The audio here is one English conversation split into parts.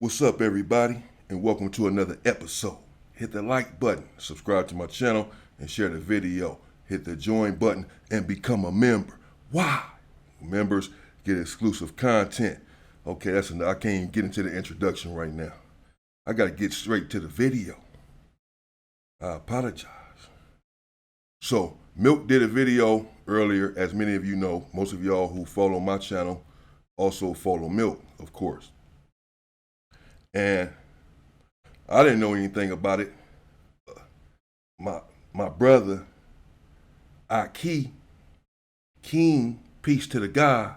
What's up, everybody, and welcome to another episode. Hit the like button, subscribe to my channel, and share the video. Hit the join button and become a member. Why? Members get exclusive content. Okay, that's enough. I can't even get into the introduction right now. I got to get straight to the video. I apologize. So, Milk did a video earlier, as many of you know. Most of y'all who follow my channel also follow Milk, of course. And I didn't know anything about it. My brother, Aki, King, peace to the God,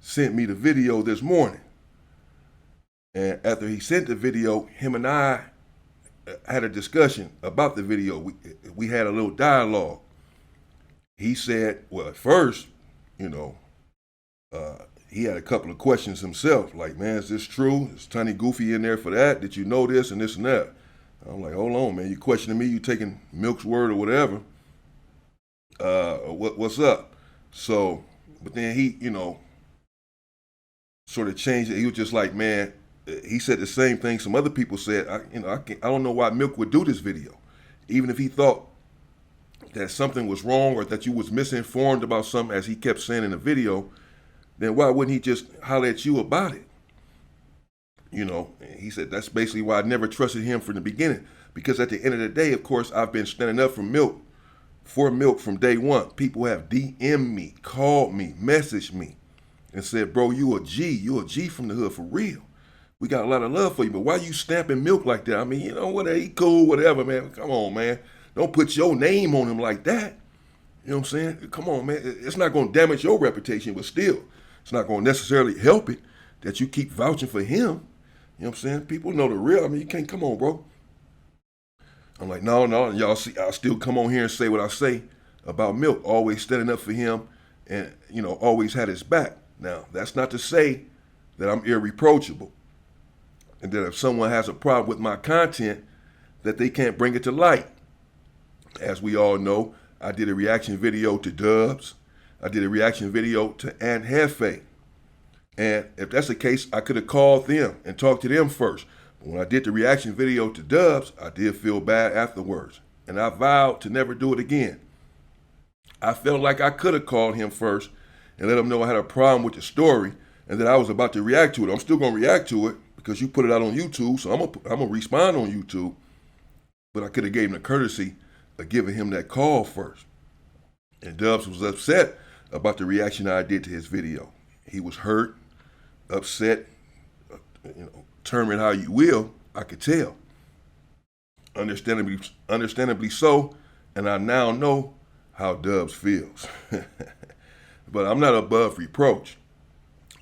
sent me the video this morning. And after he sent the video, him and I had a discussion about the video. We had a little dialogue. He said, well, at first, he had a couple of questions himself, like, man, is this true? Is Tiny Goofy in there for that? Did you know this and this and that? I'm like, hold on, man, you questioning me? You taking Milk's word or whatever? What's up? So, but then he, sort of changed it. He was just like, man, he said the same thing some other people said. I don't know why Milk would do this video, even if he thought that something was wrong or that you was misinformed about something, as he kept saying in the video. Then why wouldn't he just holler at you about it? He said that's basically why I never trusted him from the beginning. Because at the end of the day, of course, I've been standing up for Milk from day one. People have DM'd me, called me, messaged me, and said, bro, you a G from the hood for real. We got a lot of love for you, but why you stamping Milk like that? I mean, he cool, whatever, man. Come on, man. Don't put your name on him like that. You know what I'm saying? Come on, man. It's not going to damage your reputation, but still, it's not going to necessarily help it that you keep vouching for him. You know what I'm saying? People know the real. I mean, you can't, come on, bro. I'm like, no, y'all see, I'll still come on here and say what I say about Milk, always standing up for him and, always had his back. Now, that's not to say that I'm irreproachable and that if someone has a problem with my content, that they can't bring it to light. As we all know, I did a reaction video to Dubs. I did a reaction video to hefe. And if that's the case, I could have called them and talked to them first. But when I did the reaction video to Dubs, I did feel bad afterwards. And I vowed to never do it again. I felt like I could have called him first and let him know I had a problem with the story and that I was about to react to it. I'm still going to react to it because you put it out on YouTube, so I'm going to respond on YouTube. But I could have gave him the courtesy of giving him that call first. And Dubs was upset about the reaction I did to his video. He was hurt, upset, term it how you will, I could tell. Understandably so, and I now know how Dubs feels. But I'm not above reproach.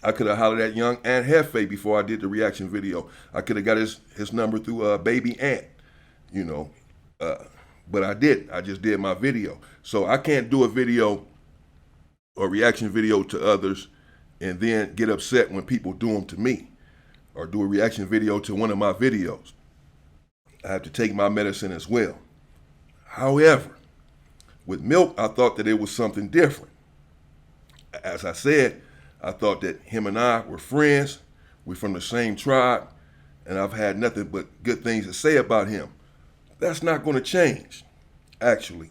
I could have hollered at young Aunt Hefe before I did the reaction video. I could have got his number through baby Aunt, but I didn't. I just did my video. So I can't do a video or reaction video to others and then get upset when people do them to me, or do a reaction video to one of my videos. I have to take my medicine as well. However, with Milk, I thought that it was something different. As I said, I thought that him and I were friends. We're from the same tribe, and I've had nothing but good things to say about him. That's not going to change, actually.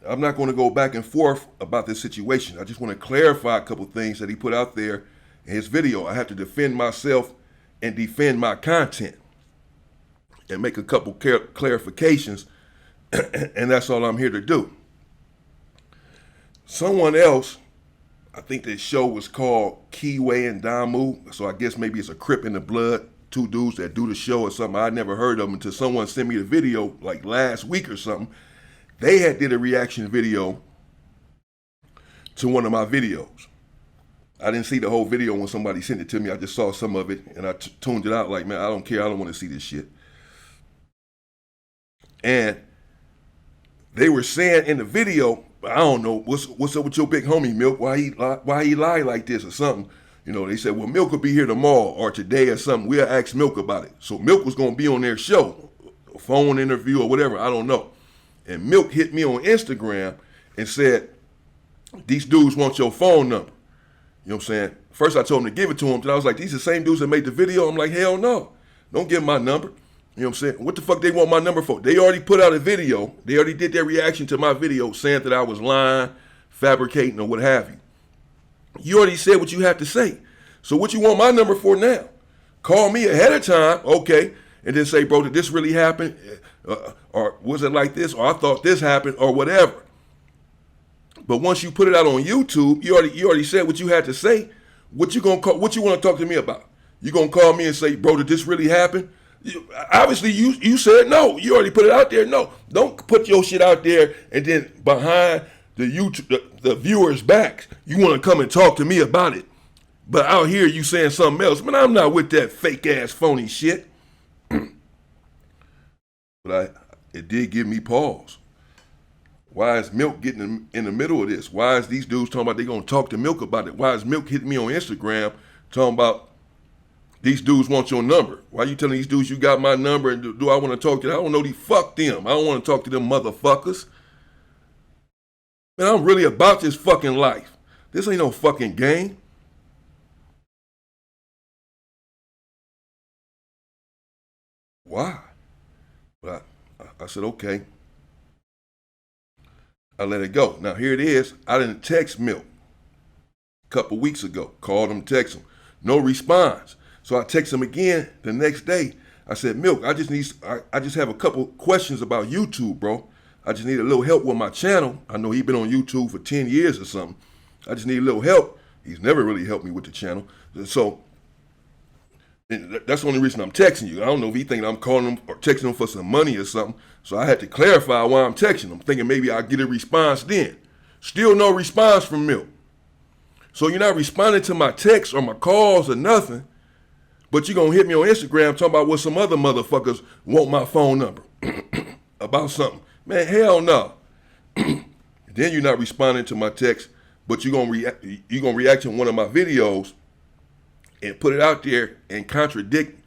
I'm not going to go back and forth about this situation. I just want to clarify a couple things that he put out there in his video. I have to defend myself and defend my content and make a couple clarifications, and that's all I'm here to do. Someone else, I think the show was called Kiway and Damu, so I guess maybe it's a Crip in the Blood, two dudes that do the show or something. I never heard of them until someone sent me the video like last week or something. They had did a reaction video to one of my videos. I didn't see the whole video when somebody sent it to me. I just saw some of it and I tuned it out like, man, I don't care. I don't want to see this shit. And they were saying in the video, I don't know, what's up with your big homie Milk? Why he lie like this or something? They said, well, Milk will be here tomorrow or today or something. We'll ask Milk about it. So Milk was going to be on their show, a phone interview or whatever. I don't know. And Milk hit me on Instagram and said, these dudes want your phone number. You know what I'm saying? First I told him to give it to him, then I was like, these are the same dudes that made the video? I'm like, hell no. Don't give them my number. You know what I'm saying? What the fuck they want my number for? They already put out a video. They already did their reaction to my video saying that I was lying, fabricating, or what have you. You already said what you have to say. So what you want my number for now? Call me ahead of time, okay, and then say, bro, did this really happen? Or was it like this? Or I thought this happened, or whatever. But once you put it out on YouTube, you already said what you had to say. What you want to talk to me about? You gonna call me and say, bro, did this really happen? Obviously, you said no. You already put it out there. No, don't put your shit out there and then behind the viewers' backs, you want to come and talk to me about it. But out here, you saying something else. Man, I'm not with that fake ass phony shit. But it did give me pause. Why is Milk getting in the middle of this? Why is these dudes talking about they gonna talk to Milk about it? Why is Milk hitting me on Instagram talking about these dudes want your number? Why you telling these dudes you got my number and do I want to talk to them? I don't know these, fuck them. I don't want to talk to them motherfuckers. Man, I'm really about this fucking life. This ain't no fucking game. Why? But I said, okay. I let it go. Now here it is. I didn't text Milk a couple weeks ago. Called him, text him. No response. So I text him again the next day. I said, Milk, I just have a couple questions about YouTube, bro. I just need a little help with my channel. I know he's been on YouTube for 10 years or something. I just need a little help. He's never really helped me with the channel. So that's the only reason I'm texting you. I don't know if he thinking I'm calling him or texting him for some money or something. So I had to clarify why I'm texting him, thinking maybe I'll get a response then. Still no response from Milk. So you're not responding to my texts or my calls or nothing, but you're going to hit me on Instagram talking about what some other motherfuckers want my phone number about something. Man, hell no. Then you're not responding to my text, but you're going to react to one of my videos and put it out there and contradict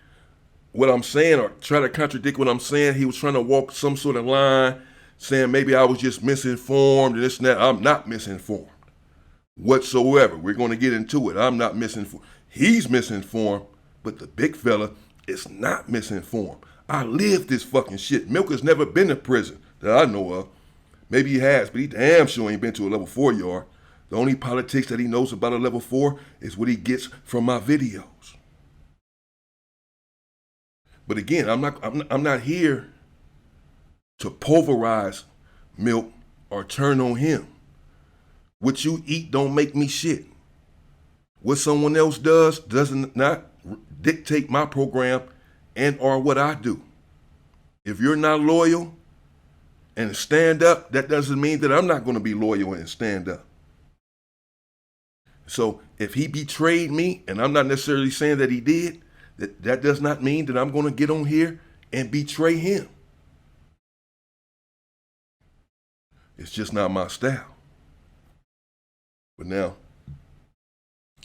what I'm saying or try to contradict what I'm saying. He was trying to walk some sort of line saying maybe I was just misinformed and this and that. I'm not misinformed whatsoever. We're going to get into it. I'm not misinformed. He's misinformed, but the big fella is not misinformed. I live this fucking shit. Milk has never been to prison that I know of. Maybe he has, but he damn sure ain't been to a level 4 yard. The only politics that he knows about a level 4 is what he gets from my videos. But again, I'm not here to pulverize Milk or turn on him. What you eat don't make me shit. What someone else does doesn't not dictate my program and or what I do. If you're not loyal and stand up, that doesn't mean that I'm not going to be loyal and stand up. So if he betrayed me, and I'm not necessarily saying that he did, that does not mean that I'm going to get on here and betray him. It's just not my style. But now,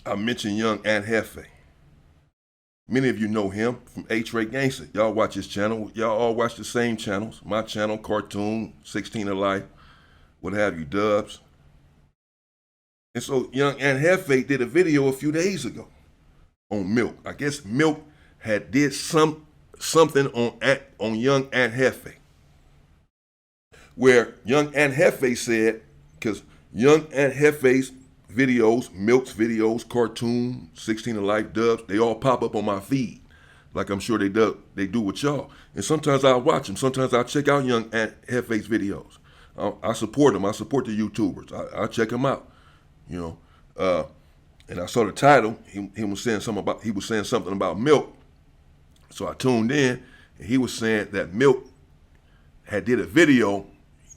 I mentioned young hefe. Many of you know him from H-Ray Gangster. Y'all watch his channel. Y'all all watch the same channels. My channel, Cartoon, 16 of Life, what have you, Dubs. And so young hefe did a video a few days ago on Milk. I guess Milk had did something on young hefe, where young hefe said, because young hefe's videos, Milk's videos, Cartoon, 16 of Life, Dubs, they all pop up on my feed, like I'm sure they do with y'all. And sometimes I watch them. Sometimes I check out young hefe's videos. I support them. I support the YouTubers. I check them out. You know, and I saw the title. He was saying something about Milk. So I tuned in, and he was saying that Milk had did a video.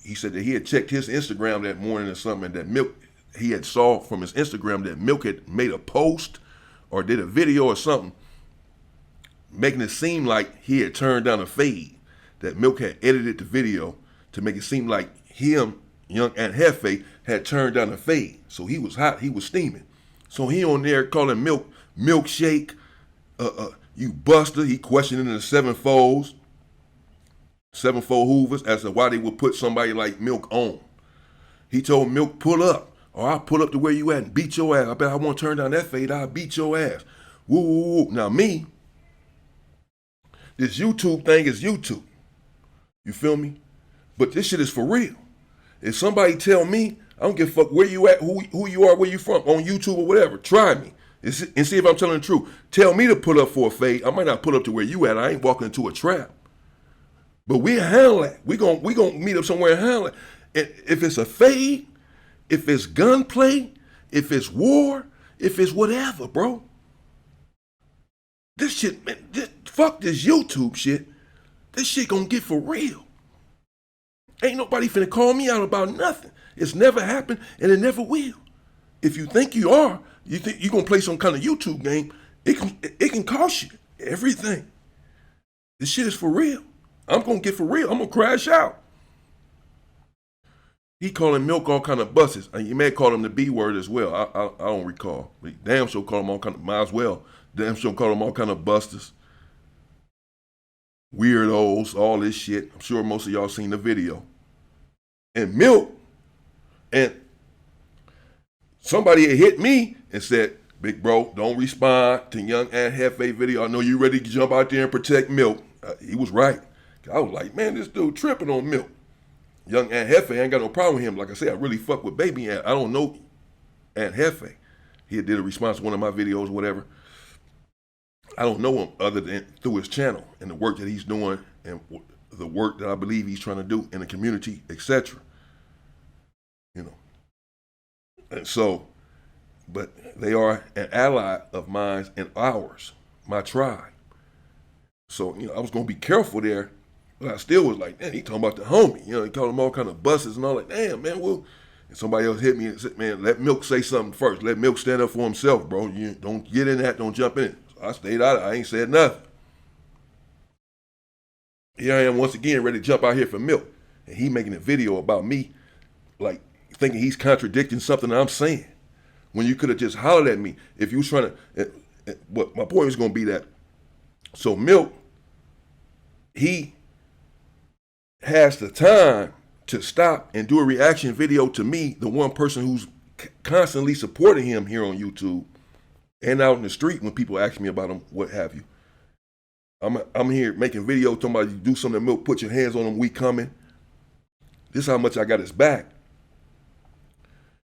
He said that he had checked his Instagram that morning or something, and that Milk, he had saw from his Instagram that Milk had made a post or did a video or something, making it seem like he had turned down a fade. That Milk had edited the video to make it seem like him, young hefe, had turned down a fade. So he was hot, he was steaming. So he on there calling Milk milkshake, you buster. He questioning the sevenfold Hoovers as to why they would put somebody like Milk on. He told Milk, pull up. Or I'll pull up to where you at and beat your ass. I bet I won't turn down that fade. I'll beat your ass. Woo, woo, woo. Now me, this YouTube thing is YouTube. You feel me? But this shit is for real. If somebody tell me, I don't give a fuck where you at, who you are, where you from, on YouTube or whatever, try me and see if I'm telling the truth. Tell me to pull up for a fade. I might not pull up to where you at. I ain't walking into a trap. But we'll handle that. We gonna meet up somewhere and handle it. And if it's a fade, if it's gunplay, if it's war, if it's whatever, bro. This shit, man, fuck this YouTube shit. This shit gonna get for real. Ain't nobody finna call me out about nothing. It's never happened and it never will. If you think you are, you think you gonna play some kind of YouTube game, it can cost you everything. This shit is for real. I'm gonna get for real. I'm gonna crash out. He calling Milk all kind of buses. You may call him the B word as well. I don't recall. But damn sure call him all kind of, might as well. Damn sure call him all kind of busters. Weirdos, all this shit. I'm sure most of y'all seen the video. And Milk, and somebody had hit me and said, big bro, don't respond to Young and Hefe video. I know you ready to jump out there and protect Milk. He was right. I was like, man, this dude tripping on Milk. Young Aunt Hefe, I ain't got no problem with him. Like I said, I really fuck with Baby Aunt. I don't know Aunt Hefe. He did a response to one of my videos or whatever. I don't know him other than through his channel and the work that he's doing and the work that I believe he's trying to do in the community, etc. You know. And so, but they are an ally of mine and ours, my tribe. So, you know, I was going to be careful there. But I still was like, man, he talking about the homie. You know, he called him all kind of buses and all that. Damn, man, well. And somebody else hit me and said, man, let Milk say something first. Let Milk stand up for himself, bro. You don't get in that, don't jump in it. So I stayed out of it. I ain't said nothing. Here I am once again ready to jump out here for Milk. And he making a video about me, like thinking he's contradicting something that I'm saying. When you could have just hollered at me. If you was trying to, what my point was going to be that, so Milk, he has the time to stop and do a reaction video to me, the one person who's constantly supporting him here on YouTube and out in the street when people ask me about him, what have you. I'm here making videos talking about you do something to Milk, put your hands on him, we coming. This is how much I got his back.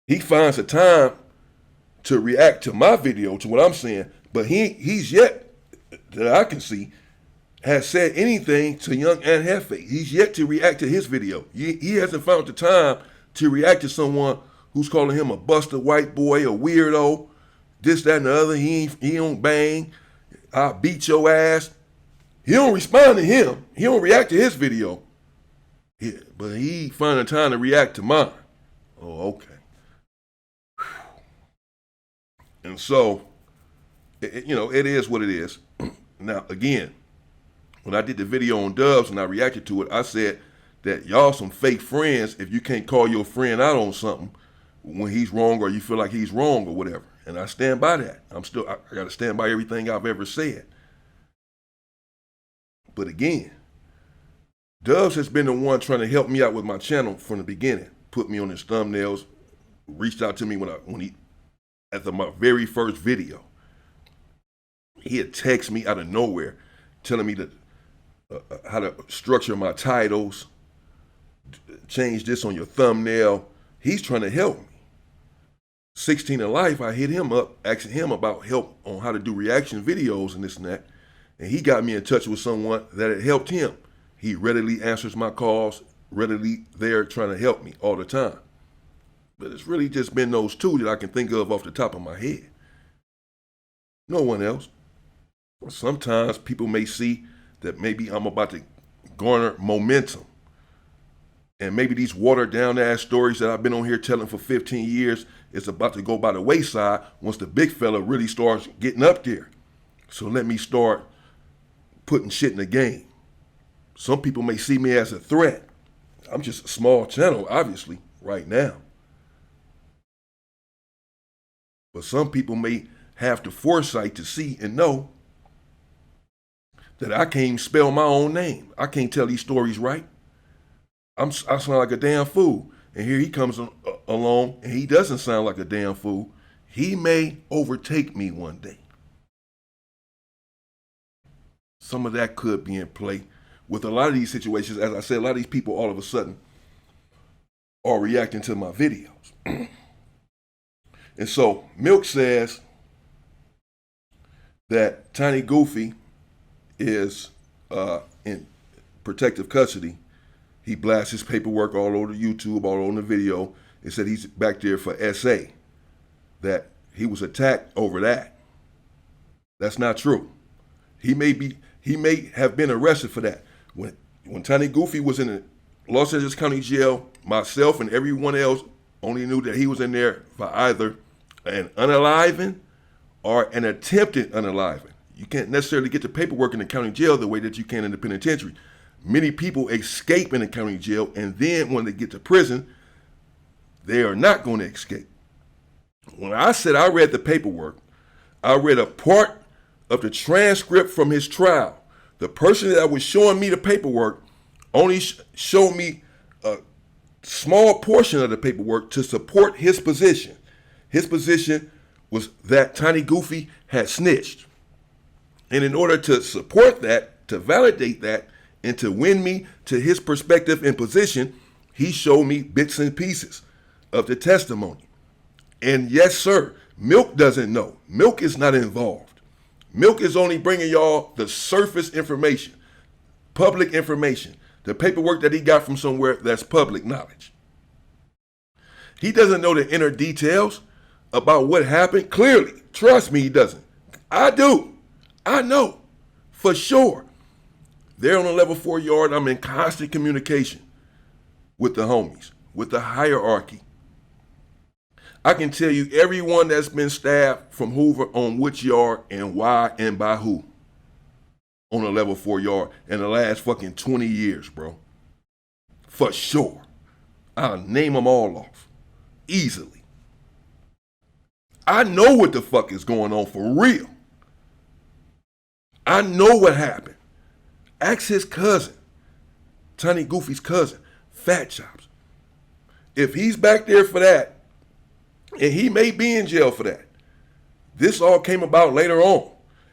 He finds the time to react to my video, to what I'm saying, but he's yet, that I can see, has said anything to Young and Hefe. He's yet to react to his video. He hasn't found the time to react to someone who's calling him a buster white boy, a weirdo, this, that, and the other. He don't bang. I'll beat your ass. He don't respond to him. He don't react to his video. Yeah, but he find the time to react to mine. Oh, okay. And so, you know, it is what it is. Now, again, when I did the video on Dubs and I reacted to it, I said that y'all some fake friends if you can't call your friend out on something when he's wrong or you feel like he's wrong or whatever. And I stand by that. I got to stand by everything I've ever said. But again, Dubs has been the one trying to help me out with my channel from the beginning. Put me on his thumbnails, reached out to me when he at my very first video. He had texted me out of nowhere telling me that how to structure my titles, change this on your thumbnail. He's trying to help me. 16 in Life, I hit him up, asking him about help on how to do reaction videos and this and that. And he got me in touch with someone that had helped him. He readily answers my calls, readily there trying to help me all the time. But it's really just been those two that I can think of off the top of my head. No one else. Sometimes people may see that maybe I'm about to garner momentum. And maybe these watered down ass stories that I've been on here telling for 15 years is about to go by the wayside once the big fella really starts getting up there. So let me start putting shit in the game. Some people may see me as a threat. I'm just a small channel, obviously, right now. But some people may have the foresight to see and know that I can't even spell my own name. I can't tell these stories right. I sound like a damn fool. and here he comes along, and he doesn't sound like a damn fool, he may overtake me one day. Some of that could be in play with a lot of these situations. As I said, a lot of these people all of a sudden are reacting to my videos. And so Milk says that Tiny Goofy is in protective custody. He blasts his paperwork all over YouTube, all over the video, and said he's back there for SA, that he was attacked over that. That's not true. He may have been arrested for that. When Tiny Goofy was in the Los Angeles County Jail, myself and everyone else only knew that he was in there for either an unaliving or an attempted unaliving. You can't necessarily get the paperwork in the county jail the way that you can in the penitentiary. Many people escape in the county jail, and then when they get to prison, they are not going to escape. When I said I read the paperwork, I read a part of the transcript from his trial. The person that was showing me the paperwork only showed me a small portion of the paperwork to support his position. His position was that Tiny Goofy had snitched. And in order to support that, to validate that, and to win me to his perspective and position, he showed me bits and pieces of the testimony. And yes, sir, Milk doesn't know. Milk is not involved. Milk is only bringing y'all the surface information, public information, the paperwork that he got from somewhere that's public knowledge. He doesn't know the inner details about what happened. Clearly, trust me, he doesn't. I do. I know for sure. They're on a level 4 yard. I'm in constant communication with the homies, with the hierarchy. I can tell you everyone that's been stabbed from Hoover on which yard and why and by who on a level 4 yard in the last fucking 20 years, bro. For sure. I'll name them all off easily. I know what the fuck is going on for real. I know what happened. Ask his cousin, Tiny Goofy's cousin, Fat Chops. If he's back there for that, and he may be in jail for that, this all came about later on.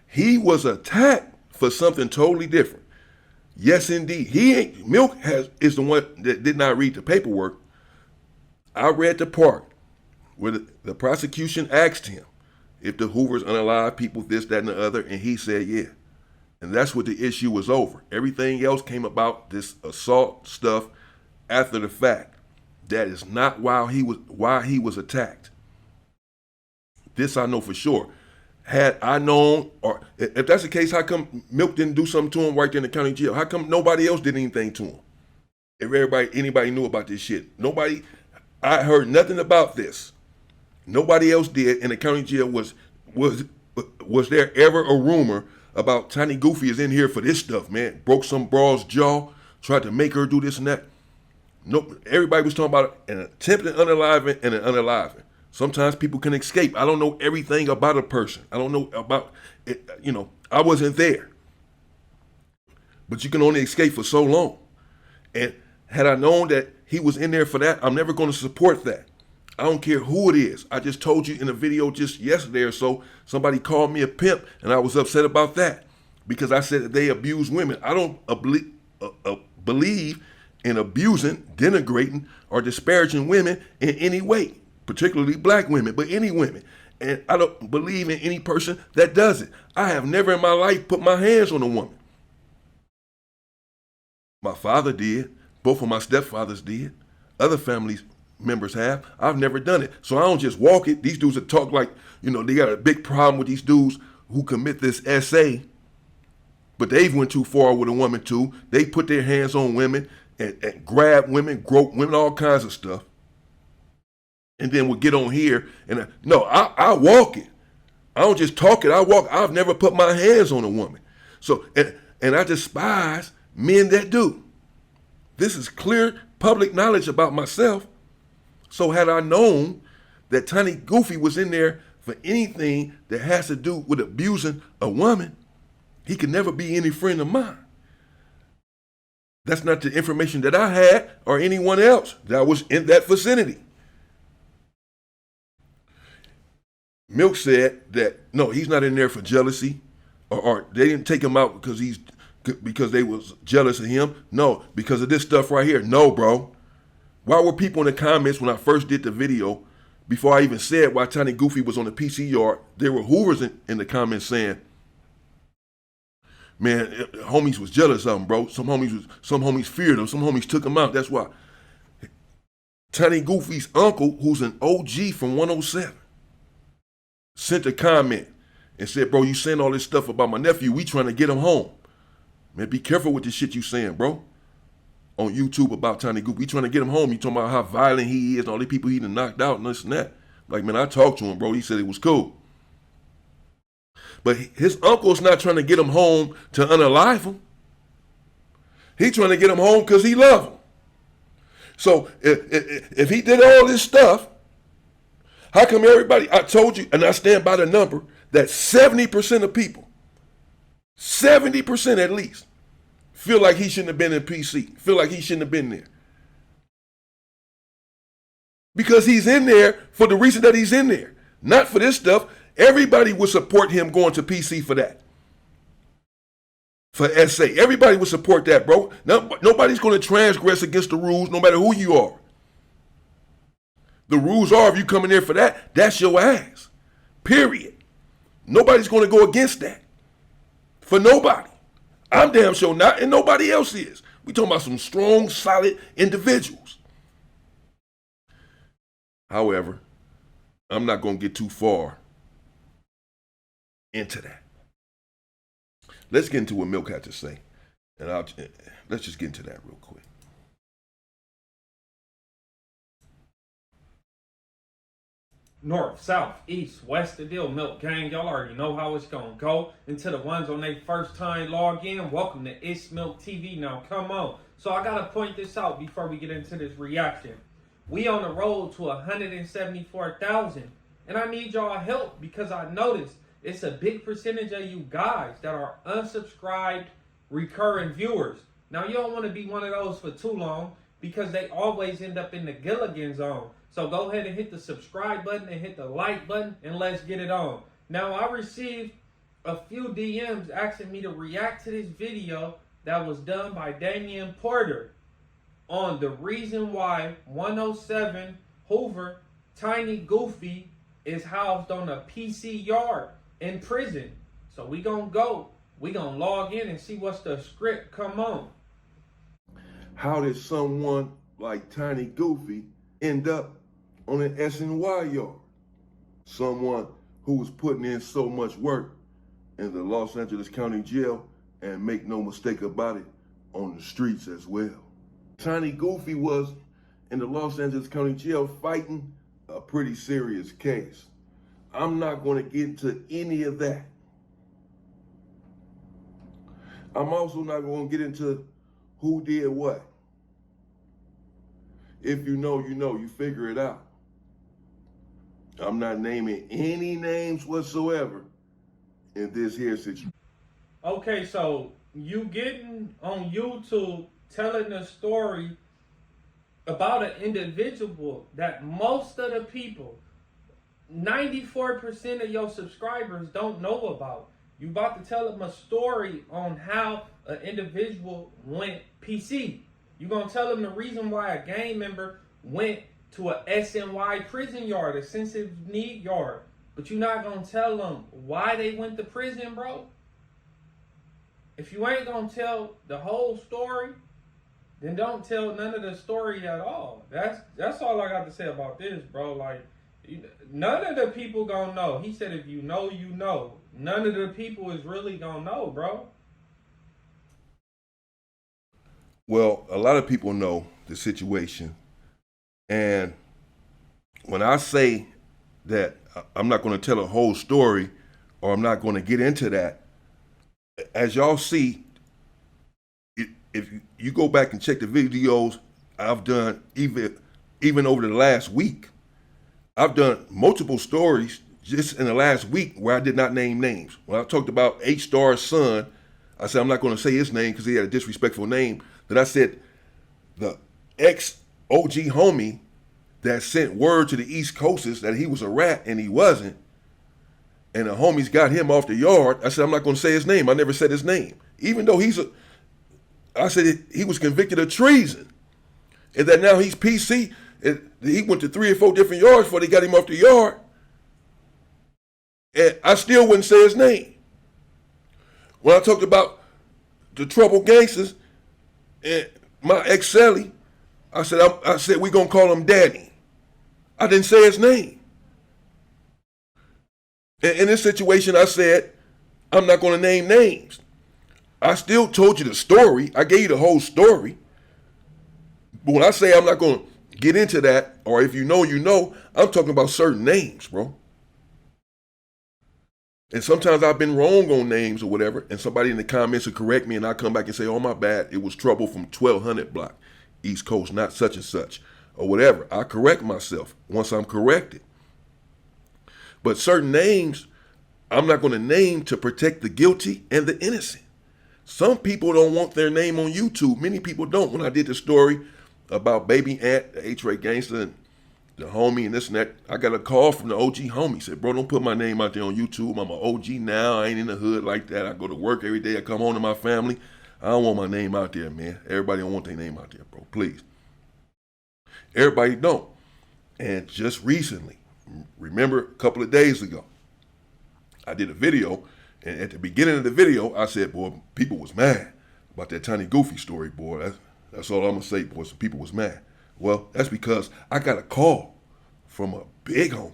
He was attacked for something totally different. Yes, indeed. Milk is the one that did not read the paperwork. I read the part where the prosecution asked him if the Hoovers unalive people, this, that, and the other, and he said yeah. And that's what the issue was over. Everything else came about this assault stuff after the fact. That is not why he was attacked. This I know for sure. Had I known, or if that's the case, how come Milk didn't do something to him right there in the county jail? How come nobody else did anything to him? If anybody knew about this shit. I heard nothing about this. Nobody else did, and the county jail was there ever a rumor about Tiny Goofy is in here for this stuff, man? Broke some broad's jaw, tried to make her do this and that. No, everybody was talking about an attempted unaliving and an unaliving. Sometimes people can escape. I don't know everything about a person. I don't know about it, I wasn't there. But you can only escape for so long. And had I known that he was in there for that, I'm never going to support that. I don't care who it is. I just told you in a video just yesterday or so, somebody called me a pimp, and I was upset about that because I said that they abuse women. I don't believe in abusing, denigrating, or disparaging women in any way, particularly black women, but any women. And I don't believe in any person that does it. I have never in my life put my hands on a woman. My father did. Both of my stepfathers did. Other family members have. I've never done it. So I don't just walk it. These dudes that talk like, they got a big problem with these dudes who commit this SA, but they've went too far with a woman too. They put their hands on women and grab women, grope women, all kinds of stuff. And then we'll get on here and I walk it. I don't just talk it, I walk. I've never put my hands on a woman. So, and I despise men that do. This is clear public knowledge about myself. So had I known that Tiny Goofy was in there for anything that has to do with abusing a woman, he could never be any friend of mine. That's not the information that I had or anyone else that was in that vicinity. Milk said that no, he's not in there for jealousy, or they didn't take him out because they was jealous of him. No, because of this stuff right here. No, bro. Why were people in the comments when I first did the video, before I even said why Tiny Goofy was on the PC yard, there were Hoovers in the comments saying, man, homies was jealous of him, bro. Some homies feared him. Some homies took him out. That's why. Tiny Goofy's uncle, who's an OG from 107, sent a comment and said, bro, you saying all this stuff about my nephew. We trying to get him home. Man, be careful with the shit you saying, bro. On YouTube about Tiny Goofy. We trying to get him home. You talking about how violent he is and all the people he done knocked out and this and that. Like, man, I talked to him, bro. He said it was cool. But his uncle's not trying to get him home to unalive him. He trying to get him home because he love him. So if he did all this stuff, how come everybody, I told you, and I stand by the number, that 70% of people, 70% at least, feel like he shouldn't have been in PC, feel like he shouldn't have been there. Because he's in there for the reason that he's in there, not for this stuff. Everybody would support him going to PC for that. For SA. Everybody would support that, bro. Nobody's going to transgress against the rules, no matter who you are. The rules are, if you come in there for that, that's your ass. Period. Nobody's going to go against that. For nobody. I'm damn sure not, and nobody else is. We talking about some strong, solid individuals. However, I'm not going to get too far into that. Let's get into what Milk had to say. And let's just get into that real quick. North, south, east, west of deal, Milk Gang, y'all already know how it's gonna go. And to the ones on their first time log in, welcome to It's Milk TV. Now come on. So I gotta point this out before we get into this reaction. We on the road to 174,000. And I need y'all help because I noticed it's a big percentage of you guys that are unsubscribed recurring viewers. Now you don't want to be one of those for too long because they always end up in the Gilligan zone. So go ahead and hit the subscribe button and hit the like button and let's get it on. Now I received a few DMs asking me to react to this video that was done by Damian Porter on the reason why 107 Hoover Tiny Goofy is housed on a PC yard in prison. So we gonna log in and see what's the script. Come on. How did someone like Tiny Goofy end up on an SNY yard? Someone who was putting in so much work in the Los Angeles County Jail, and make no mistake about it, on the streets as well. Tiny Goofy was in the Los Angeles County Jail fighting a pretty serious case. I'm not going to get into any of that. I'm also not going to get into who did what. If you know, you know, you figure it out. I'm not naming any names whatsoever in this here situation. Okay, so you getting on YouTube telling a story about an individual that most of the people, 94% of your subscribers don't know about. You about to tell them a story on how an individual went PC. You gonna tell them the reason why a gang member went to a SNY prison yard, a sensitive need yard. But you're not gonna tell them why they went to prison, bro. If you ain't gonna tell the whole story, then don't tell none of the story at all. That's all I got to say about this, bro. Like, none of the people gonna know. He said if you know, you know. None of the people is really gonna know, bro. Well, a lot of people know the situation. And when I say that I'm not going to tell a whole story, or I'm not going to get into that, as y'all see, if you go back and check the videos I've done, even over the last week, I've done multiple stories just in the last week where I did not name names. When I talked about H-Star's son, I said I'm not going to say his name because he had a disrespectful name. that I said the ex-OG homie that sent word to the East Coasters that he was a rat and he wasn't, and the homies got him off the yard. I said, I'm not going to say his name. I never said his name. Even though I said he was convicted of treason. And that now he's PC. And he went to 3 or 4 different yards before they got him off the yard. And I still wouldn't say his name. When I talked about the troubled gangsters and my ex-Sally, I said we're going to call him Daddy. I didn't say his name. In this situation, I said, I'm not going to name names. I still told you the story. I gave you the whole story. But when I say I'm not going to get into that, or if you know, you know, I'm talking about certain names, bro. And sometimes I've been wrong on names or whatever, and somebody in the comments will correct me, and I come back and say, oh, my bad, it was Trouble from 1200 block, East Coast, not such and such, or whatever. I correct myself once I'm corrected. But certain names, I'm not going to name to protect the guilty and the innocent. Some people don't want their name on YouTube. Many people don't. When I did the story about Baby Ant, the H-Ray gangster, and the homie and this and that, I got a call from the OG homie. He said, bro, don't put my name out there on YouTube. I'm an OG now. I ain't in the hood like that. I go to work every day. I come home to my family. I don't want my name out there, man. Everybody don't want their name out there, bro. Please. Everybody don't. And just recently, remember a couple of days ago, I did a video, and at the beginning of the video, I said, boy, people was mad about that Tiny Goofy story, boy. That's all I'm going to say, boy. Some people was mad. Well, that's because I got a call from a big homie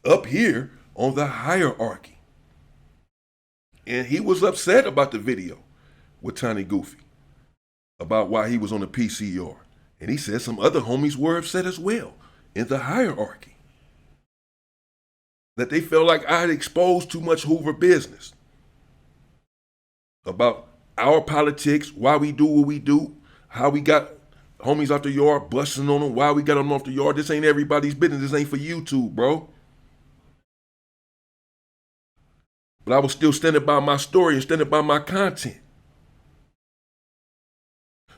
up here on the hierarchy. And he was upset about the video with Tiny Goofy, about why he was on the PC yard. And he said some other homies were upset as well in the hierarchy, that they felt like I had exposed too much Hoover business about our politics, why we do what we do, how we got homies out the yard, busting on them, why we got them off the yard. This ain't everybody's business. This ain't for YouTube, bro. But I was still standing by my story and standing by my content.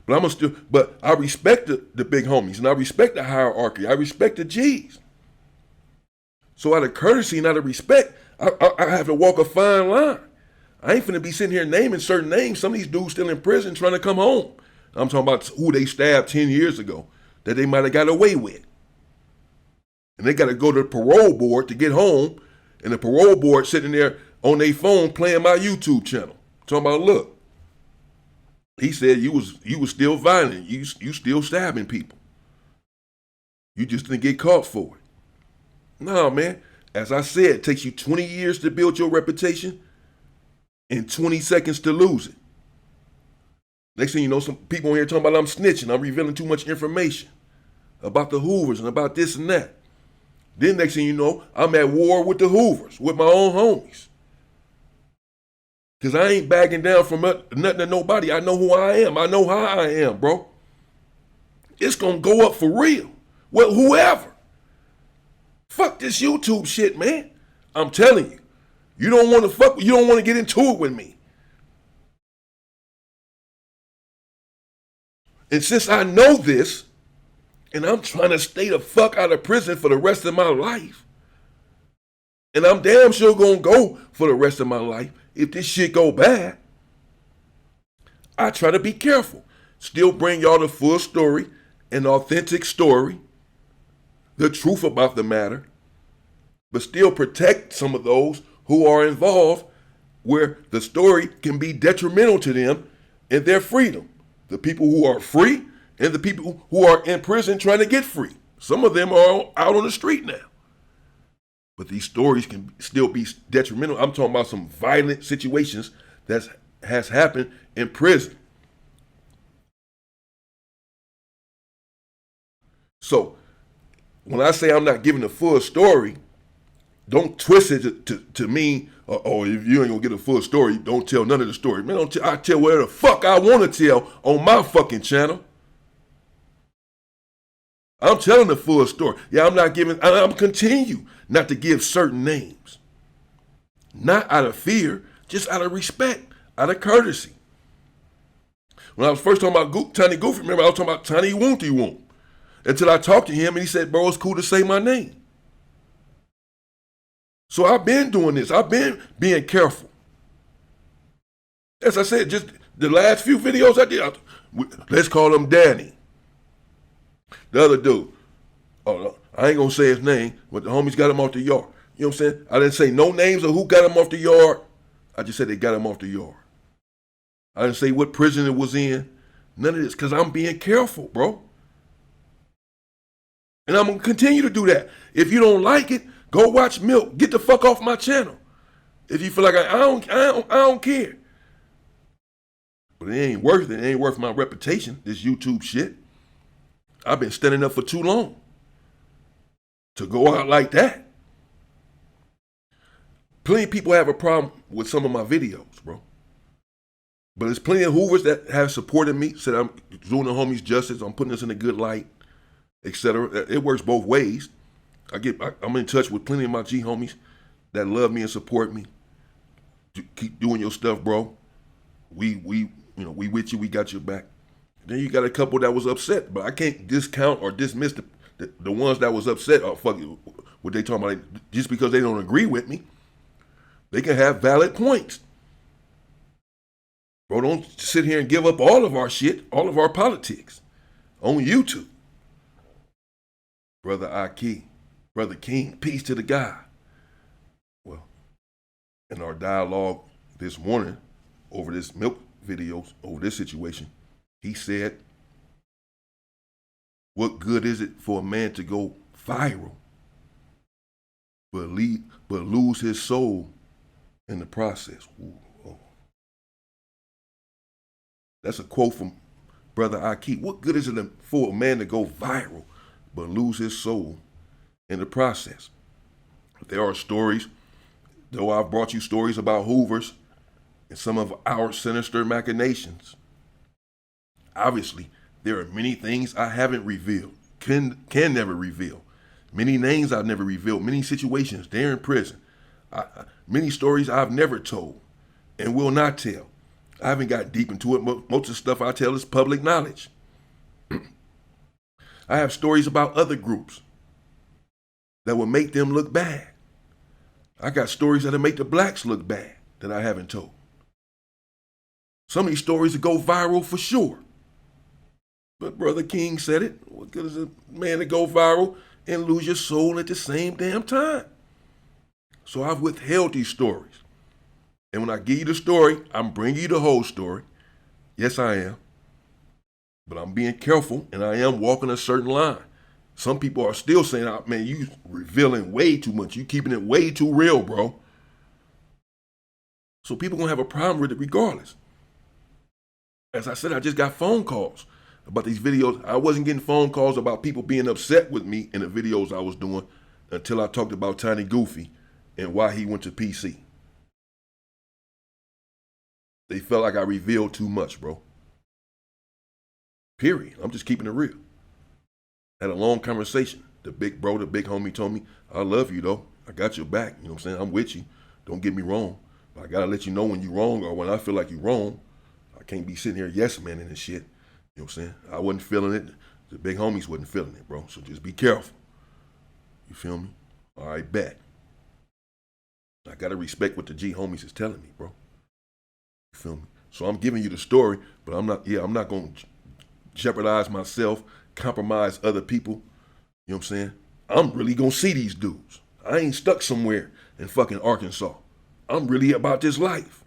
But I respect the big homies, and I respect the hierarchy. I respect the G's. So out of courtesy and out of respect, I have to walk a fine line. I ain't finna be sitting here naming certain names. Some of these dudes still in prison trying to come home. I'm talking about who they stabbed 10 years ago that they might have got away with. And they got to go to the parole board to get home, and the parole board sitting there on their phone playing my YouTube channel. Talking about, look, he said you was still violent. You still stabbing people. You just didn't get caught for it. No, man. As I said, it takes you 20 years to build your reputation and 20 seconds to lose it. Next thing you know, some people on here talking about I'm snitching. I'm revealing too much information about the Hoovers and about this and that. Then next thing you know, I'm at war with the Hoovers, with my own homies. Because I ain't bagging down from nothing to nobody. I know who I am. I know how I am, bro. It's going to go up for real. Well, whoever. Fuck this YouTube shit, man. I'm telling you. You don't want to get into it with me. And since I know this, and I'm trying to stay the fuck out of prison for the rest of my life, and I'm damn sure gonna go for the rest of my life if this shit go bad, I try to be careful. Still bring y'all the full story, an authentic story, the truth about the matter, but still protect some of those who are involved where the story can be detrimental to them and their freedom. The people who are free and the people who are in prison trying to get free. Some of them are out on the street now. But these stories can still be detrimental. I'm talking about some violent situations that has happened in prison. So when I say I'm not giving the full story, don't twist it to mean, oh, if you ain't gonna get a full story, don't tell none of the story. Man, I tell whatever the fuck I want to tell on my fucking channel. I'm telling the full story. Yeah, I'm continue not to give certain names. Not out of fear, just out of respect, out of courtesy. When I was first talking about Tiny Goofy, remember I was talking about Tiny Woonty Woon. Until I talked to him and he said, bro, it's cool to say my name. So I've been doing this. I've been being careful. As I said, just the last few videos I did, let's call him Danny. The other dude, oh, I ain't gonna say his name, but the homies got him off the yard. You know what I'm saying? I didn't say no names of who got him off the yard. I just said they got him off the yard. I didn't say what prison it was in. None of this, because I'm being careful, bro. And I'm going to continue to do that. If you don't like it, go watch Milk. Get the fuck off my channel. If you feel like I don't care. But it ain't worth it. It ain't worth my reputation, this YouTube shit. I've been standing up for too long to go out like that. Plenty of people have a problem with some of my videos, bro. But there's plenty of Hoovers that have supported me, said I'm doing the homies justice, I'm putting this in a good light, etc. It works both ways. I'm in touch with plenty of my G homies that love me and support me. Keep doing your stuff, bro. We with you, we got your back. Then you got a couple that was upset, but I can't discount or dismiss the ones that was upset. Oh, fuck it, what they talking about? Just because they don't agree with me, they can have valid points. Bro, don't sit here and give up all of our shit, all of our politics on YouTube. Brother Aki, Brother King, peace to the guy. Well, in our dialogue this morning over this Milk videos, over this situation, he said, what good is it for a man to go viral but lose his soul in the process? Ooh, oh. That's a quote from Brother Aki. What good is it for a man to go viral but lose his soul in the process? There are stories, though I've brought you stories about Hoovers and some of our sinister machinations. Obviously, there are many things I haven't revealed, can never reveal. Many names I've never revealed, many situations, they're in prison. Many stories I've never told and will not tell. I haven't got deep into it. Most of the stuff I tell is public knowledge. I have stories about other groups that will make them look bad. I got stories that'll make the blacks look bad that I haven't told. Some of these stories will go viral for sure. But Brother King said it. What good is a man to go viral and lose your soul at the same damn time? So I've withheld these stories. And when I give you the story, I'm bringing you the whole story. Yes, I am. But I'm being careful, and I am walking a certain line. Some people are still saying, oh, man, you revealing way too much. You keeping it way too real, bro. So people going to have a problem with it regardless. As I said, I just got phone calls about these videos. I wasn't getting phone calls about people being upset with me in the videos I was doing until I talked about Tiny Goofy and why he went to PC. They felt like I revealed too much, bro. Period. I'm just keeping it real. Had a long conversation. The big homie told me, I love you though. I got your back. You know what I'm saying? I'm with you. Don't get me wrong. But I gotta let you know when you're wrong or when I feel like you're wrong. I can't be sitting here yes manning and shit. You know what I'm saying? I wasn't feeling it. The big homies wasn't feeling it, bro. So just be careful. You feel me? All right, bet. I gotta respect what the G homies is telling me, bro. You feel me? So I'm giving you the story, but I'm not gonna jeopardize myself, compromise other people. You know what I'm saying? I'm really gonna see these dudes. I ain't stuck somewhere in fucking Arkansas. I'm really about this life.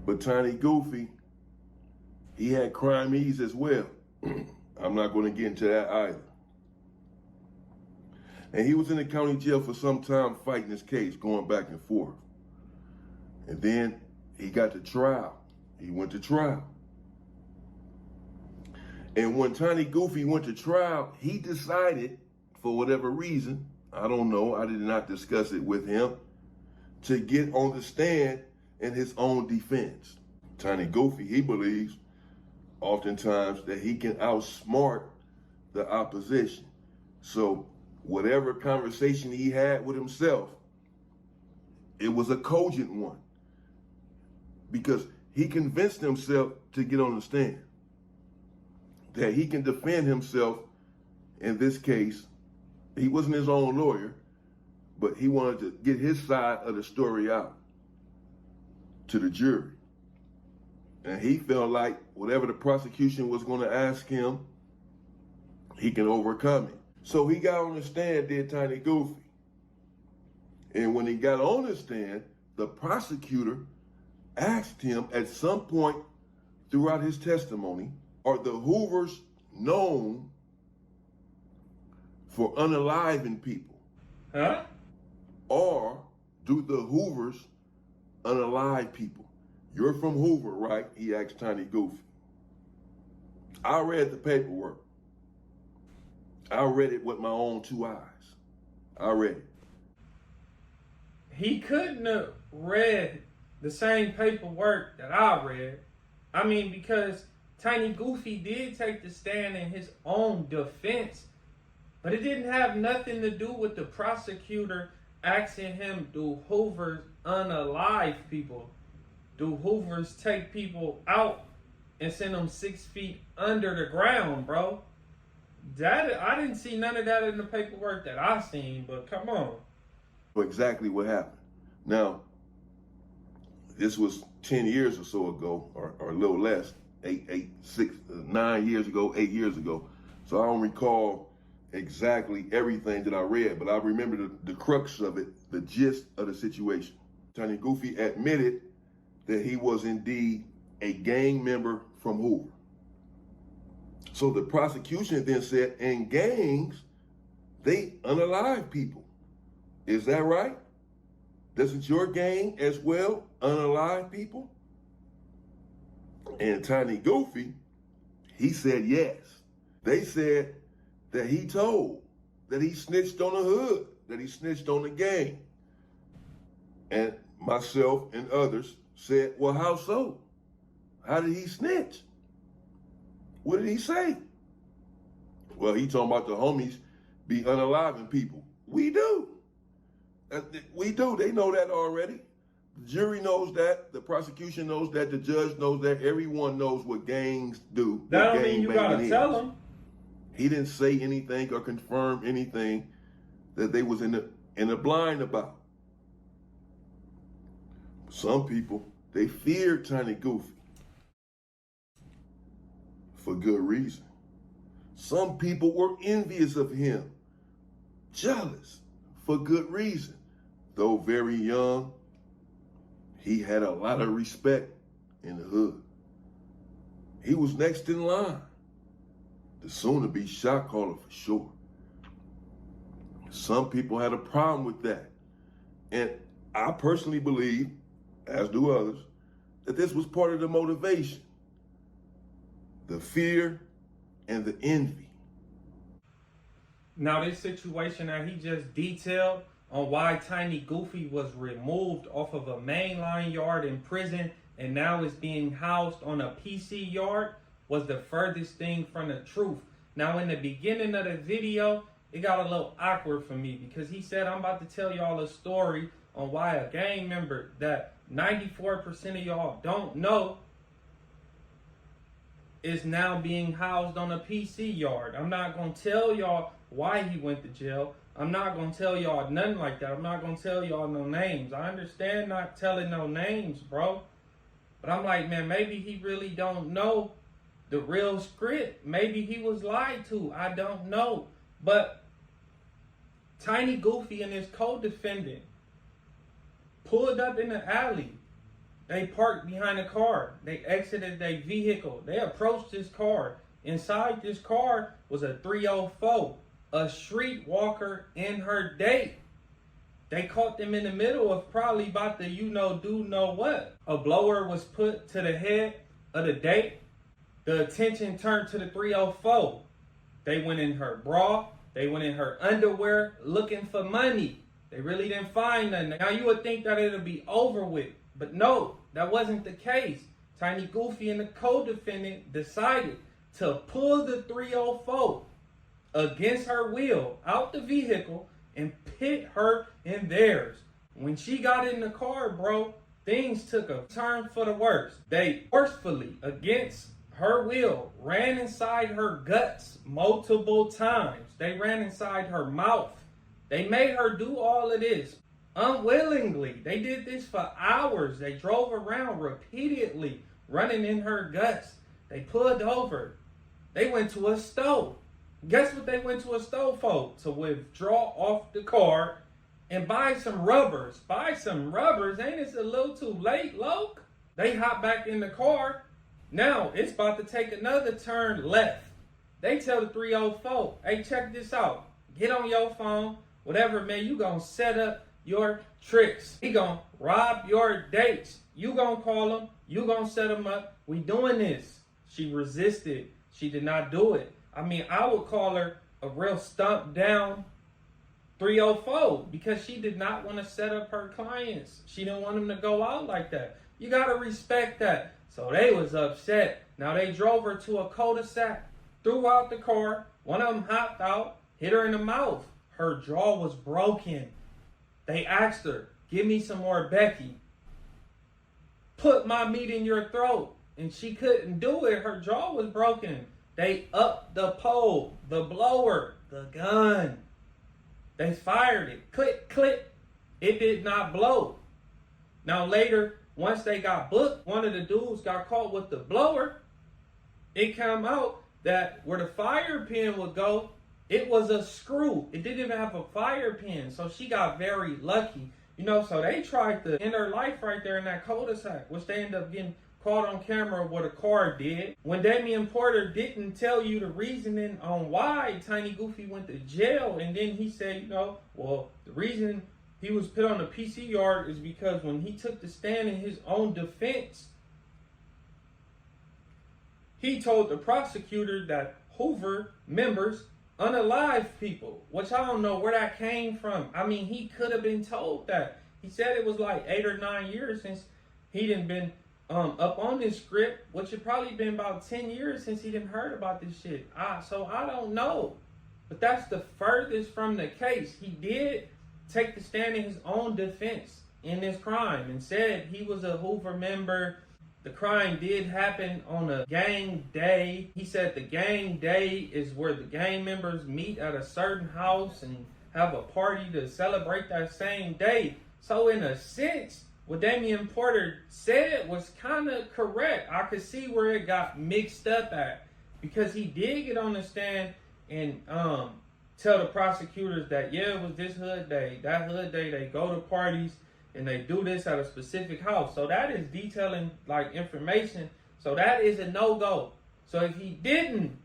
But Tiny Goofy, he had crimes as well. I'm not going to get into that either. And he was in the county jail for some time fighting his case, going back and forth. And then he got to trial. He went to trial. And when Tiny Goofy went to trial, he decided, for whatever reason, I don't know, I did not discuss it with him, to get on the stand in his own defense. Tiny Goofy, he believes oftentimes that he can outsmart the opposition. So whatever conversation he had with himself, it was a cogent one. Because he convinced himself to get on the stand that he can defend himself in this case. He wasn't his own lawyer, but he wanted to get his side of the story out to the jury. And he felt like whatever the prosecution was going to ask him, he can overcome it. So he got on the stand, did Tiny Goofy. And when he got on the stand, the prosecutor asked him at some point throughout his testimony, are the Hoovers known for unaliving people? Huh? Or do the Hoovers unalive people? You're from Hoover, right? He asked Tiny Goofy. I read the paperwork. I read it with my own two eyes. I read it. He couldn't have read the same paperwork that I read. I mean, because Tiny Goofy did take the stand in his own defense, but it didn't have nothing to do with the prosecutor asking him, do Hoovers unalive people? Do Hoovers take people out and send them 6 feet under the ground, bro? I didn't see none of that in the paperwork that I seen, but come on. Exactly what happened. Now, this was 10 years or so ago, or a little less, 9 years ago, 8 years ago. So I don't recall exactly everything that I read, but I remember the crux of it, the gist of the situation. Tiny Goofy admitted that he was indeed a gang member from Hoover. So the prosecution then said, and gangs, they unalive people. Is that right? Doesn't your gang as well unalive people? And Tiny Goofy, he said yes. They said that he told, that he snitched on the hood, that he snitched on the gang. And myself and others said, well, how so? How did he snitch? What did he say? Well, he talking about the homies be unaliving people. We do. We do. They know that already. The jury knows that. The prosecution knows that. The judge knows that. Everyone knows what gangs do. That don't mean you gotta tell them. He didn't say anything or confirm anything that they was in the blind about. Some people, they feared Tiny Goofy for good reason. Some people were envious of him, jealous for good reason. Though very young, he had a lot of respect in the hood. He was next in line, the soon-to-be shot caller for sure. Some people had a problem with that. And I personally believe, as do others, that this was part of the motivation. The fear and the envy. Now this situation that he just detailed on why Tiny Goofy was removed off of a mainline yard in prison and now is being housed on a PC yard was the furthest thing from the truth. Now in the beginning of the video, it got a little awkward for me because he said, I'm about to tell y'all a story on why a gang member that 94% of y'all don't know is now being housed on a PC yard. I'm not going to tell y'all why he went to jail. I'm not going to tell y'all nothing like that. I'm not going to tell y'all no names. I understand not telling no names, bro. But I'm like, man, maybe he really don't know the real script. Maybe he was lied to. I don't know. But Tiny Goofy and his co-defendant pulled up in the alley. They parked behind a car. They exited their vehicle. They approached this car. Inside this car was a 304, a streetwalker and her date. They caught them in the middle of probably about the do know what. A blower was put to the head of the date. The attention turned to the 304. They went in her bra. They went in her underwear looking for money. They really didn't find nothing. Now you would think that it'll be over with. But no, that wasn't the case. Tiny Goofy and the co-defendant decided to pull the 304 against her will out the vehicle and pit her in theirs. When she got in the car, bro, things took a turn for the worse. They forcefully, against her will, ran inside her guts multiple times. They ran inside her mouth. They made her do all of this unwillingly. They did this for hours. They drove around repeatedly, running in her guts. They pulled over. They went to a stove. Guess what they went to a stove for? To withdraw off the car and buy some rubbers. Buy some rubbers. Ain't it a little too late, Loke? They hop back in the car. Now it's about to take another turn left. They tell the 304, hey, check this out. Get on your phone. Whatever, man, you gonna set up your tricks. He gonna rob your dates. You gonna call them. You gonna set them up. We doing this. She resisted. She did not do it. I mean, I would call her a real stump down 304 because she did not want to set up her clients. She didn't want them to go out like that. You got to respect that. So they was upset. Now they drove her to a cul-de-sac, threw out the car. One of them hopped out, hit her in the mouth. Her jaw was broken. They asked her, give me some more Becky. Put my meat in your throat. And she couldn't do it. Her jaw was broken. They upped the pole, the blower, the gun. They fired it. Click, click. It did not blow. Now later, once they got booked, one of the dudes got caught with the blower. It came out that where the fire pin would go, it was a screw. It didn't even have a fire pin. So she got very lucky. You know, so they tried to end her life right there in that cul-de-sac, which they ended up getting caught on camera what a car did. When Damian Porter didn't tell you the reasoning on why Tiny Goofy went to jail, and then he said, you know, well, the reason he was put on the PC yard is because when he took the stand in his own defense, he told the prosecutor that Hoover members unalive people, which I don't know where that came from. I mean, he could have been told that. He said it was like 8 or 9 years since he didn't been up on this script, which had probably been about 10 years since he didn't heard about this shit. So I don't know. But that's the furthest from the case. He did take the stand in his own defense in this crime and said he was a Hoover member. The crime did happen on a gang day. He said the gang day is where the gang members meet at a certain house and have a party to celebrate that same day. So in a sense, what Damian Porter said was kind of correct. I could see where it got mixed up at because he did get on the stand and tell the prosecutors that, yeah, it was this hood day. That hood day, they go to parties and they do this at a specific house. So that is detailing like information. So that is a no-go. So if he didn't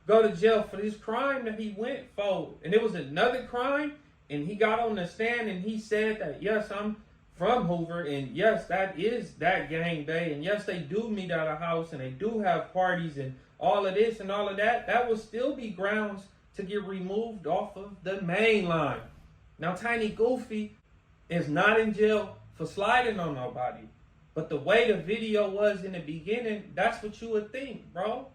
go to jail for this crime that he went for, and it was another crime, and he got on the stand and he said that, yes, I'm from Hoover, and yes, that is that gang day, and yes, they do meet at a house, and they do have parties, and all of this and all of that, that would still be grounds to get removed off of the main line. Now, Tiny Goofy is not in jail for sliding on nobody, but the way the video was in the beginning, that's what you would think, bro.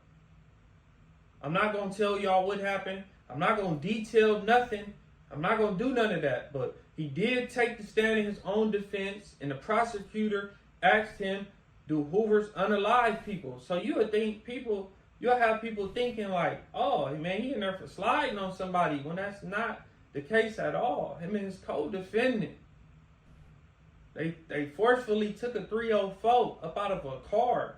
I'm not going to tell y'all what happened. I'm not going to detail nothing. I'm not going to do none of that, but he did take the stand in his own defense, and the prosecutor asked him, do Hoovers unalive people? So you would think people, you'll have people thinking like, oh, man, he in there for sliding on somebody, when that's not the case at all. Him and his co-defendant, they forcefully took a 304 up out of a car.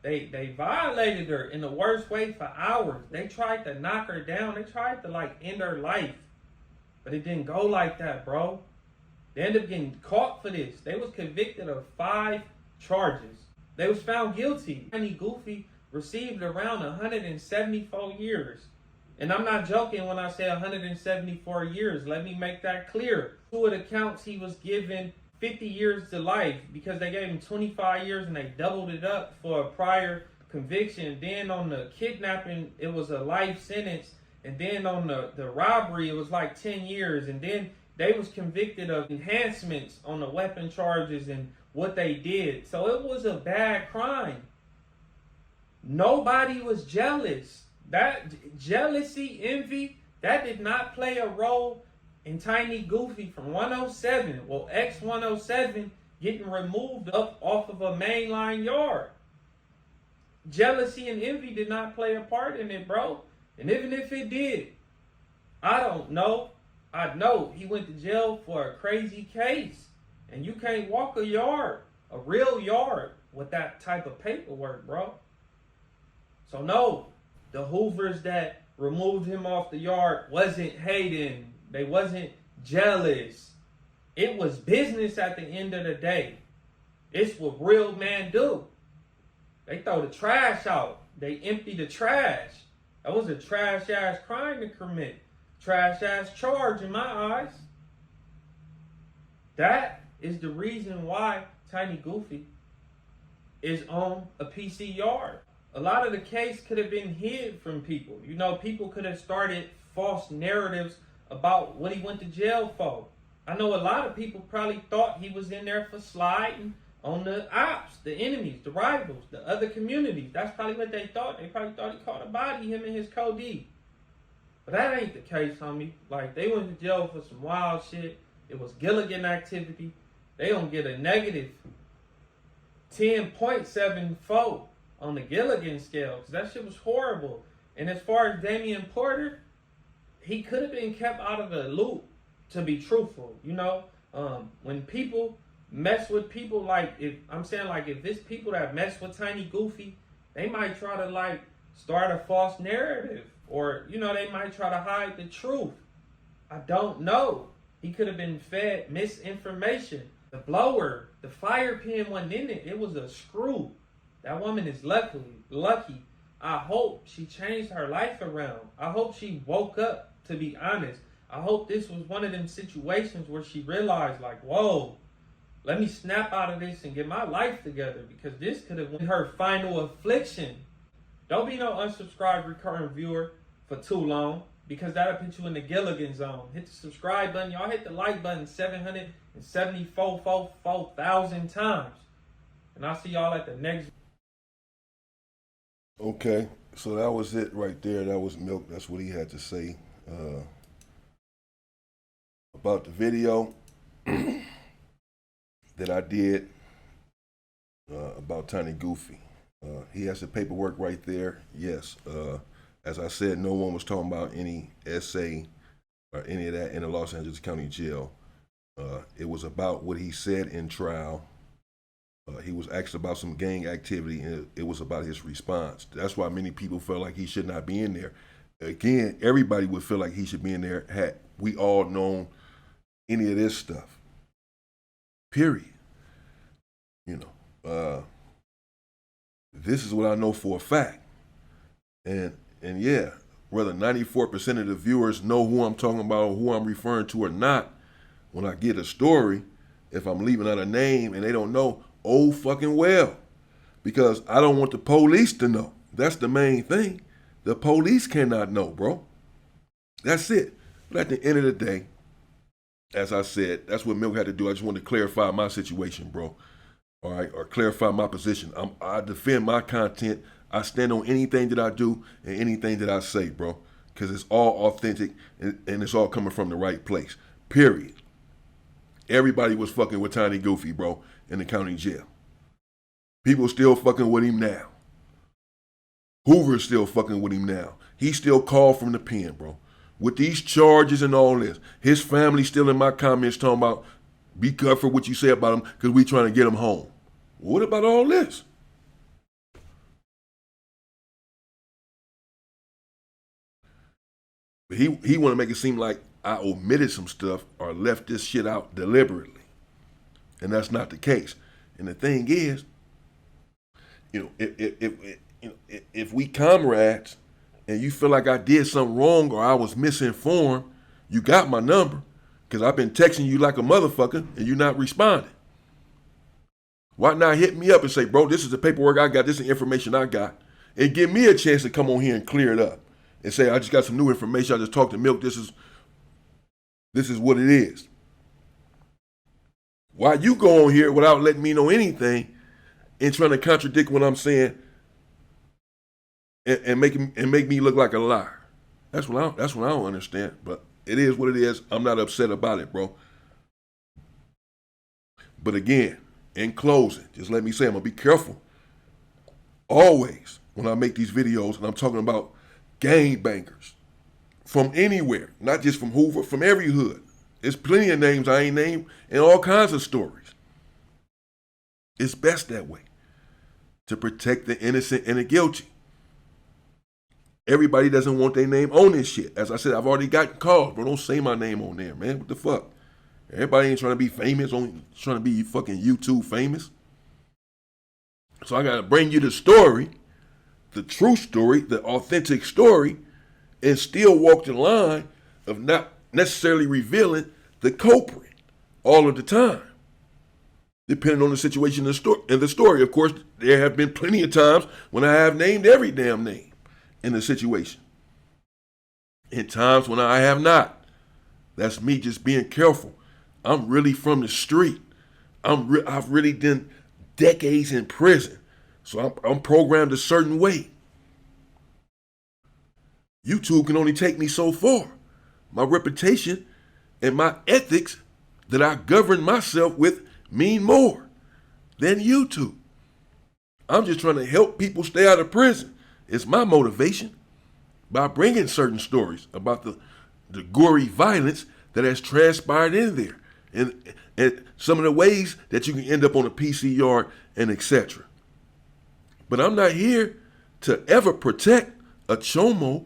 They violated her in the worst way for hours. They tried to knock her down. They tried to like end her life. But it didn't go like that, bro. They ended up getting caught for this. They was convicted of 5 charges. They was found guilty. Tiny Goofy received around 174 years. And I'm not joking when I say 174 years. Let me make that clear. 2 of the counts he was given 50 years to life because they gave him 25 years and they doubled it up for a prior conviction. Then on the kidnapping, it was a life sentence. And then on the robbery, it was like 10 years. And then they was convicted of enhancements on the weapon charges and what they did. So it was a bad crime. Nobody was jealous. That jealousy, envy, that did not play a role in Tiny Goofy from 107, well, X107, getting removed up off of a mainline yard. Jealousy and envy did not play a part in it, bro. And even if it did, I don't know. I know he went to jail for a crazy case. And you can't walk a yard, a real yard, with that type of paperwork, bro. So no, the Hoovers that removed him off the yard wasn't hating. They wasn't jealous. It was business at the end of the day. It's what real men do. They throw the trash out. They empty the trash. That was a trash ass crime to commit. Trash ass charge in my eyes. That is the reason why Tiny Goofy is on a PC yard. A lot of the case could have been hid from people. You know, people could have started false narratives about what he went to jail for. I know a lot of people probably thought he was in there for sliding on the ops, the enemies, the rivals, the other communities. That's probably what they thought. They probably thought he caught a body, him and his co-D. But that ain't the case, homie. Like, they went to jail for some wild shit. It was Gilligan activity. They don't get a negative 10.74 on the Gilligan scale, because that shit was horrible. And as far as Damian Porter, he could have been kept out of the loop, to be truthful. You know, when people mess with people, like, if it's people that mess with Tiny Goofy, they might try to, like, start a false narrative, or, you know, they might try to hide the truth. I don't know. He could have been fed misinformation. The blower, the fire pin wasn't in it. It was a screw. That woman is lucky. I hope she changed her life around. I hope she woke up, to be honest. I hope this was one of them situations where she realized, like, whoa, let me snap out of this and get my life together, because this could have been her final affliction. Don't be no unsubscribed recurring viewer for too long, because that'll put you in the Gilligan zone. Hit the subscribe button. Y'all hit the like button 774,000 times. And I'll see y'all at the next. Okay, so that was it right there. That was Milk. That's what he had to say about the video that I did about Tiny Goofy. He has the paperwork right there. Yes. As I said, no one was talking about any essay or any of that in the Los Angeles County Jail. It was about what he said in trial. He was asked about some gang activity, and it was about his response. That's why many people felt like he should not be in there. Again, everybody would feel like he should be in there had we all known any of this stuff. Period. You know, this is what I know for a fact. And yeah, whether 94% of the viewers know who I'm talking about or who I'm referring to or not, when I get a story, if I'm leaving out a name and they don't know, oh fucking well. Because I don't want the police to know. That's the main thing. The police cannot know, bro. That's it. But at the end of the day, as I said, that's what Milk had to do. I just wanted to clarify my situation, bro. All right, or clarify my position. I defend my content. I stand on anything that I do and anything that I say, bro, because it's all authentic and it's all coming from the right place, period. Everybody was fucking with Tiny Goofy, bro, in the county jail. People still fucking with him now. Hoover's still fucking with him now. He still called from the pen, bro. With these charges and all this, his family still in my comments talking about, be careful what you say about him because we trying to get him home. What about all this? But he want to make it seem like I omitted some stuff or left this shit out deliberately. And that's not the case. And the thing is, you know, if we comrades and you feel like I did something wrong or I was misinformed, you got my number. Because I've been texting you like a motherfucker and you're not responding. Why not hit me up and say, bro, this is the paperwork I got, this is the information I got. And give me a chance to come on here and clear it up. And say, I just got some new information. I just talked to Milk. This is what it is. Why you go on here without letting me know anything and trying to contradict what I'm saying and make me look like a liar. That's what I don't understand. But it is what it is. I'm not upset about it, bro. But again, in closing, just let me say, I'm gonna be careful always when I make these videos, and I'm talking about gangbangers from anywhere, not just from Hoover, from every hood. There's plenty of names I ain't named and all kinds of stories. It's best that way, to protect the innocent and the guilty. Everybody doesn't want their name on this shit. As I said, I've already gotten calls, bro. Don't say my name on there, man. What the fuck? Everybody ain't trying to be famous, only trying to be fucking YouTube famous. So I gotta bring you the story, the true story, the authentic story, and still walk the line of not necessarily revealing the culprit all of the time. Depending on the situation in the story. Of course, there have been plenty of times when I have named every damn name in the situation. In times when I have not. That's me just being careful. I'm really from the street. I've really done decades in prison. So I'm programmed a certain way. YouTube can only take me so far. My reputation and my ethics that I govern myself with mean more than YouTube. I'm just trying to help people stay out of prison. It's my motivation by bringing certain stories about the gory violence that has transpired in there and some of the ways that you can end up on a PC yard and etc. But I'm not here to ever protect a chomo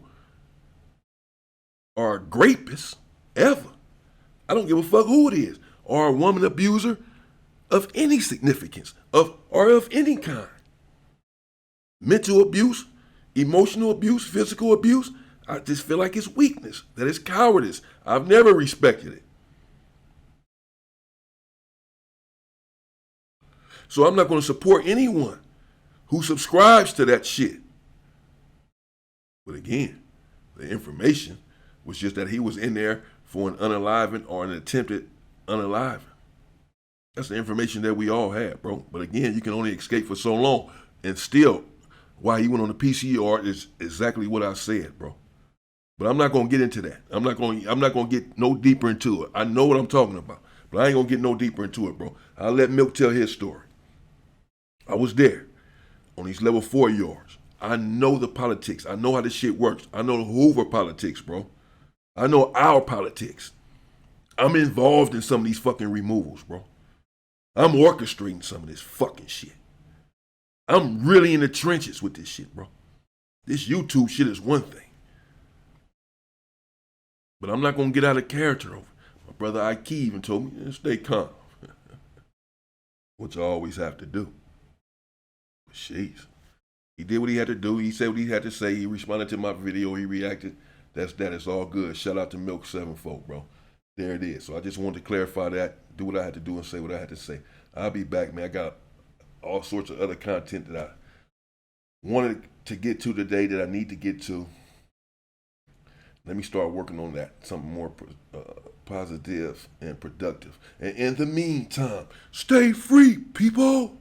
or a rapist, ever. I don't give a fuck who it is, or a woman abuser of any significance, or of any kind. Mental abuse, emotional abuse, physical abuse, I just feel like it's weakness, that it's cowardice. I've never respected it. So I'm not going to support anyone who subscribes to that shit. But again, the information was just that he was in there for an unaliving or an attempted unaliving. That's the information that we all had, bro. But again, you can only escape for so long. And still, why he went on the PCR is exactly what I said, bro. But I'm not gonna get into that. I'm not gonna get no deeper into it. I know what I'm talking about, but I ain't gonna get no deeper into it, bro. I'll let Milk tell his story. I was there on these level 4 yards. I know the politics. I know how this shit works. I know the Hoover politics, bro. I know our politics. I'm involved in some of these fucking removals, bro. I'm orchestrating some of this fucking shit. I'm really in the trenches with this shit, bro. This YouTube shit is one thing. But I'm not going to get out of character over it. My brother Ike even told me, stay calm. Which I always have to do. But jeez. He did what he had to do. He said what he had to say. He responded to my video. He reacted. That's that. It's all good. Shout out to Milk74, bro. There it is. So I just wanted to clarify that, do what I had to do, and say what I had to say. I'll be back, man. I got all sorts of other content that I wanted to get to today that I need to get to. Let me start working on that, something more positive and productive. And in the meantime, stay free, people.